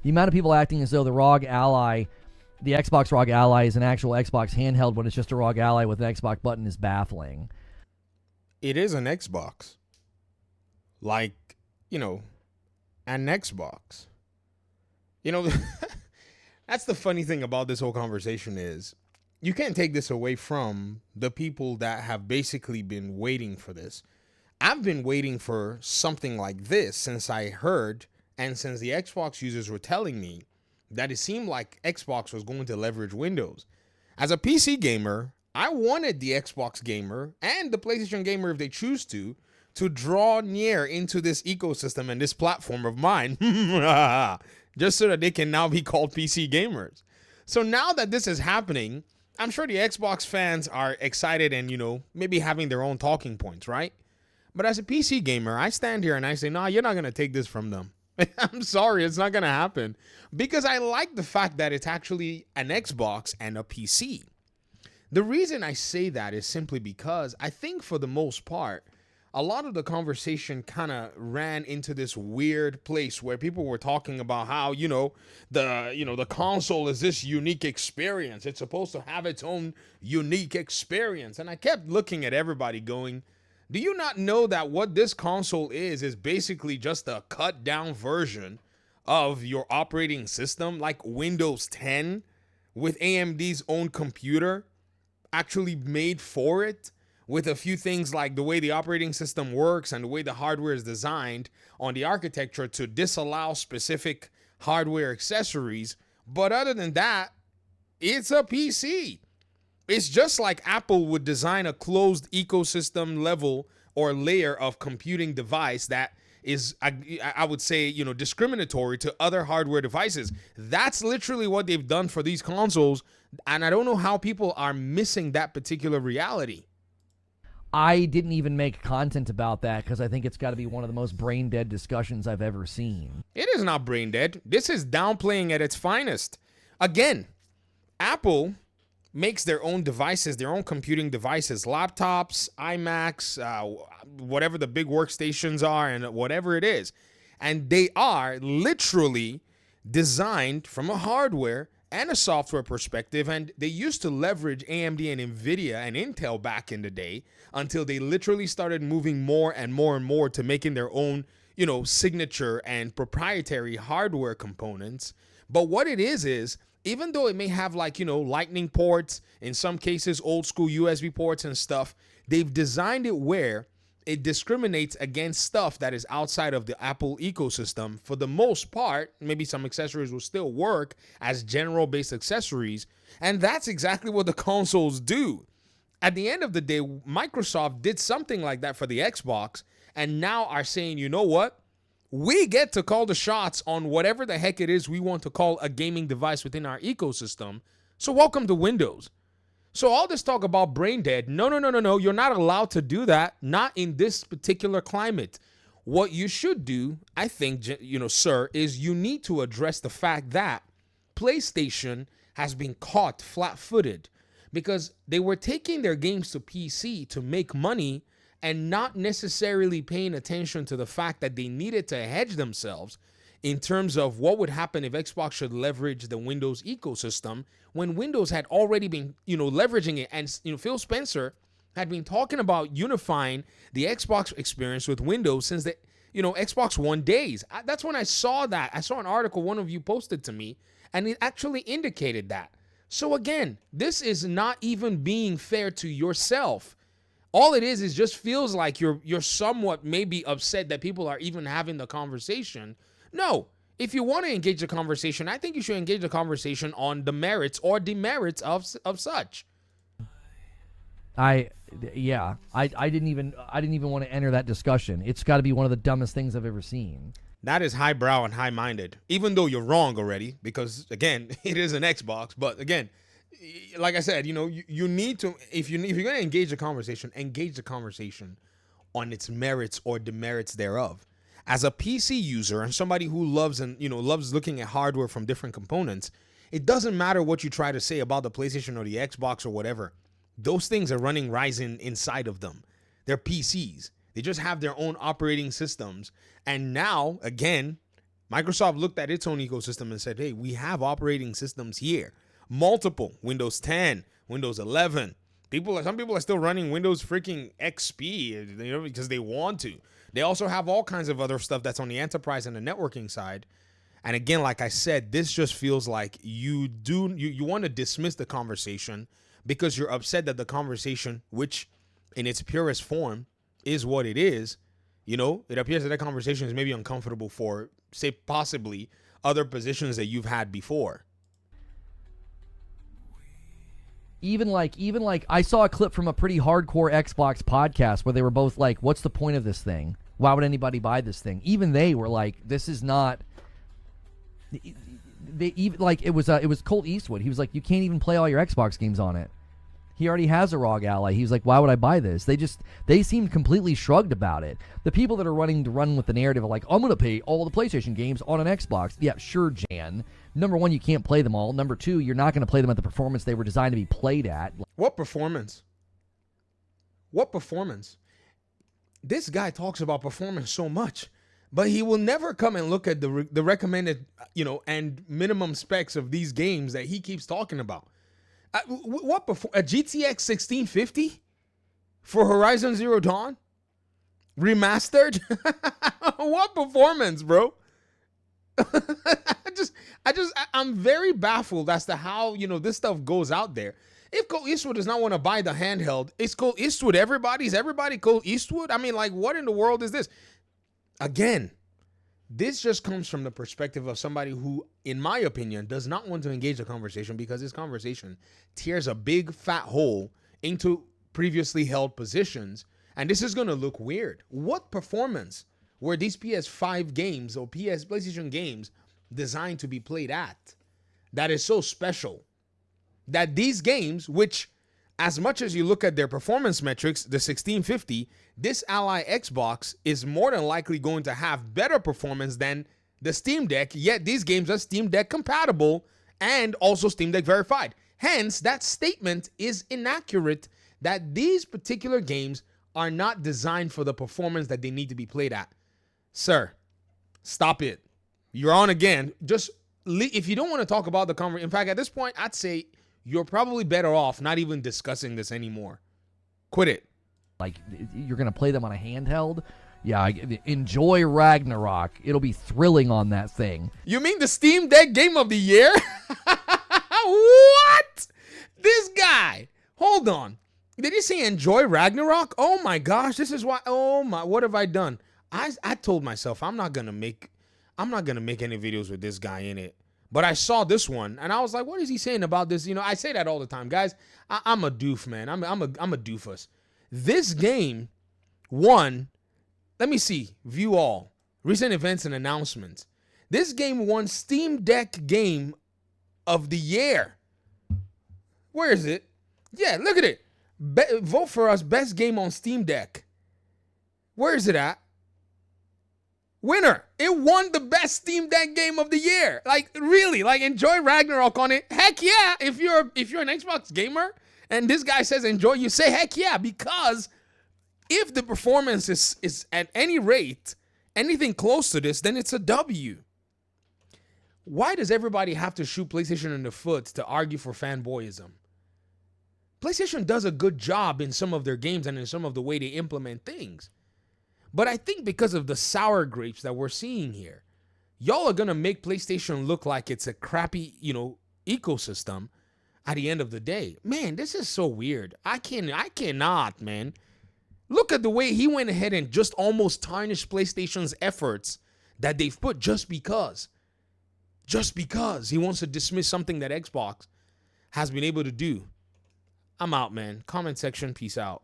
The amount of people acting as though the ROG Ally, the Xbox ROG Ally, is an actual Xbox handheld when it's just a ROG Ally with an Xbox button is baffling. It is an Xbox. Like, an Xbox. That's the funny thing about this whole conversation is you can't take this away from the people that have basically been waiting for this. I've been waiting for something like this since I heard and since the Xbox users were telling me that it seemed like Xbox was going to leverage Windows. As a PC gamer, I wanted the Xbox gamer and the PlayStation gamer, if they choose to draw near into this ecosystem and this platform of mine, just so that they can now be called PC gamers. So now that this is happening, I'm sure the Xbox fans are excited and, maybe having their own talking points, right? But as a PC gamer, I stand here and I say, nah, you're not going to take this from them. I'm sorry, it's not going to happen. Because I like the fact that it's actually an Xbox and a PC. The reason I say that is simply because I think for the most part, a lot of the conversation kind of ran into this weird place where people were talking about how, the console is this unique experience. It's supposed to have its own unique experience. And I kept looking at everybody going, do you not know that what this console is basically just a cut down version of your operating system, like Windows 10 with AMD's own computer actually made for it, with a few things like the way the operating system works and the way the hardware is designed on the architecture to disallow specific hardware accessories. But other than that, it's a PC. It's just like Apple would design a closed ecosystem level or layer of computing device that is, I would say, discriminatory to other hardware devices. That's literally what they've done for these consoles. And I don't know how people are missing that particular reality. I didn't even make content about that because I think it's got to be one of the most brain dead discussions I've ever seen. It is not brain dead. This is downplaying at its finest. Again, Apple makes their own devices, their own computing devices, laptops, iMacs, whatever the big workstations are and whatever it is. And they are literally designed from a hardware and a software perspective, and they used to leverage AMD and NVIDIA and Intel back in the day until they literally started moving more and more and more to making their own, signature and proprietary hardware components. But what it is even though it may have lightning ports, in some cases old school USB ports and stuff, they've designed it where it discriminates against stuff that is outside of the Apple ecosystem. For the most part, maybe some accessories will still work as general based accessories. And that's exactly what the consoles do. At the end of the day, Microsoft did something like that for the Xbox and now are saying, you know what? We get to call the shots on whatever the heck it is we want to call a gaming device within our ecosystem. So welcome to Windows. So all this talk about brain dead, no. You're not allowed to do that. Not in this particular climate. What you should do, I think, sir, is you need to address the fact that PlayStation has been caught flat-footed because they were taking their games to PC to make money and not necessarily paying attention to the fact that they needed to hedge themselves in terms of what would happen if Xbox should leverage the Windows ecosystem when Windows had already been, leveraging it. And, Phil Spencer had been talking about unifying the Xbox experience with Windows since the, Xbox One days. That's when I saw that. I saw an article one of you posted to me, and it actually indicated that. So again, this is not even being fair to yourself. All it is just feels like you're somewhat maybe upset that people are even having the conversation. No, if you want to engage the conversation, I think you should engage the conversation on the merits or demerits of such. I didn't even want to enter that discussion. It's got to be one of the dumbest things I've ever seen. That is highbrow and high-minded, even though you're wrong already, because again, it is an Xbox. But again, like I said, you need to, if you're going to engage the conversation on its merits or demerits thereof. As a PC user and somebody who loves looking at hardware from different components, it doesn't matter what you try to say about the PlayStation or the Xbox or whatever. Those things are running Ryzen inside of them. They're PCs. They just have their own operating systems. And now, again, Microsoft looked at its own ecosystem and said, hey, we have operating systems here. Multiple. Windows 10, Windows 11. Some people are still running Windows freaking XP, because they want to. They also have all kinds of other stuff that's on the enterprise and the networking side. And again, like I said, this just feels like you want to dismiss the conversation because you're upset that the conversation, which in its purest form is what it is, it appears that conversation is maybe uncomfortable for, say, possibly other positions that you've had before. Even like I saw a clip from a pretty hardcore Xbox podcast where they were both like, what's the point of this thing? Why would anybody buy this thing? Even they were like, this is not. They even like it was Colt Eastwood. He was like, you can't even play all your Xbox games on it. He already has a ROG Ally. He was like, why would I buy this? They seemed completely shrugged about it. The people that are run with the narrative are like, I'm going to pay all the PlayStation games on an Xbox. Yeah, sure, Jan. Number one, you can't play them all. Number two, you're not going to play them at the performance they were designed to be played at. What performance? What performance? This guy talks about performance so much, but he will never come and look at the recommended, and minimum specs of these games that he keeps talking about. A GTX 1650 for Horizon Zero Dawn remastered? What performance, bro? I'm very baffled as to how, this stuff goes out there. If Colt Eastwood does not want to buy the handheld, is Colt Eastwood everybody? Is everybody Colt Eastwood? I mean, like, what in the world is this? Again, this just comes from the perspective of somebody who, in my opinion, does not want to engage the conversation because this conversation tears a big fat hole into previously held positions, and this is going to look weird. What performance were these PS5 games or PlayStation games designed to be played at that is so special that these games, which as much as you look at their performance metrics, the 1650, this Ally Xbox is more than likely going to have better performance than the Steam Deck, yet these games are Steam Deck compatible and also Steam Deck verified. Hence, that statement is inaccurate that these particular games are not designed for the performance that they need to be played at. Sir, stop it. You're on again. Just if you don't want to talk about the conversation, in fact, at this point, I'd say you're probably better off not even discussing this anymore. Quit it. Like, you're going to play them on a handheld? Yeah, enjoy Ragnarok. It'll be thrilling on that thing. You mean the Steam Deck Game of the Year? What? This guy. Hold on. Did you say enjoy Ragnarok? Oh my gosh, this is why. Oh my, what have I done? I told myself I'm not gonna make any videos with this guy in it. But I saw this one and I was like, what is he saying about this? I say that all the time, guys. I'm a doof, man. I'm a doofus. This game won. Let me see. View all. Recent events and announcements. This game won Steam Deck Game of the Year. Where is it? Yeah, look at it. Vote for us. Best game on Steam Deck. Where is it at? Winner. It won the best Steam Deck Game of the Year. Like, really, like, enjoy Ragnarok on it. Heck yeah. If you're an Xbox gamer and this guy says enjoy, you say heck yeah, because if the performance is at any rate anything close to this, then it's a W. Why does everybody have to shoot PlayStation in the foot to argue for fanboyism? PlayStation does a good job in some of their games and in some of the way they implement things. But I think because of the sour grapes that we're seeing here, y'all are going to make PlayStation look like it's a crappy, ecosystem at the end of the day. Man, this is so weird. I cannot, man. Look at the way he went ahead and just almost tarnished PlayStation's efforts that they've put just because. Just because he wants to dismiss something that Xbox has been able to do. I'm out, man. Comment section. Peace out.